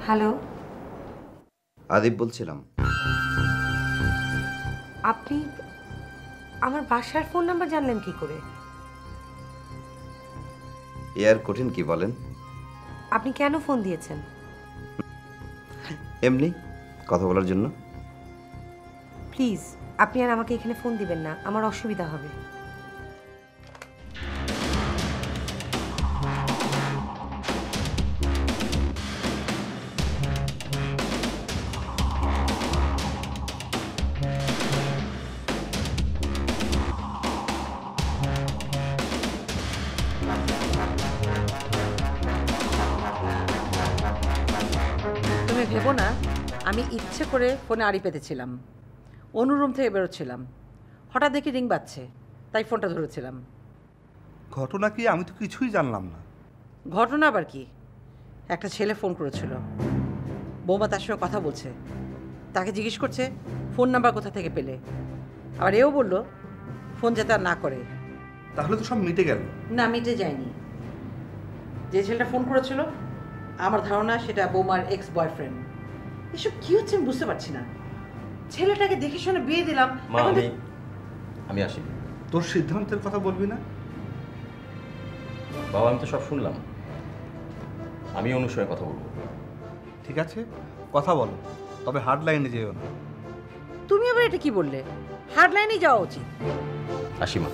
Hello, Adib বলছিলাম। আপনি আমার বাসার ফোন নাম্বার জানলেন কি করে? এ আর কঠিন কি বলেন? আপনি কেন ফোন দিয়েছেন? এমনি কথা বলার জন্য। প্লিজ, আপনি আর আমাকে এখানে ফোন দিবেন না, আমার অসুবিধা হবে। তুমি ভেবো না আমি ইচ্ছে করে ফোনে আড়ি পেতেছিলাম। অনুরুম থেকে বেরোচ্ছিলাম, হঠাৎ দেখি রিং বাজছে, তাই ফোনটা ধরেছিলাম। ঘটনা কি? আমি তো কিছুই জানলাম না। ঘটনা আবার কি? একটা ছেলে ফোন করেছিল, বৌমা তার সঙ্গে কথা বলছে, তাকে জিজ্ঞেস করছে ফোন নাম্বার কোথা থেকে পেলে। আবার এও বললো ফোন যাতে আর না করে। তাহলে তো সব মিটে গেল। না, মিটে যায়নি। যে ছেলেটা ফোন করেছিল আমার ধারণা সেটা বৌমার এক্স বয়ফ্রেন্ড। এসব কি হচ্ছে আমি বুঝতে পারছি না। ছেলেটাকে দেখে শুনে বিয়ে দিলাম। মা, এখন আমি আসি। তোর সিদ্ধান্তের কথা বলবি না? বাবা, আমি তো সব শুনলাম, আমি অনুর সঙ্গে কথা বলবো। ঠিক আছে, কথা বলো, তবে হার্ড লাইনে যেও না। তুমি আবার এটা কি বললে? হার্ডলাইনে যাওয়া উচিত। আসি মা।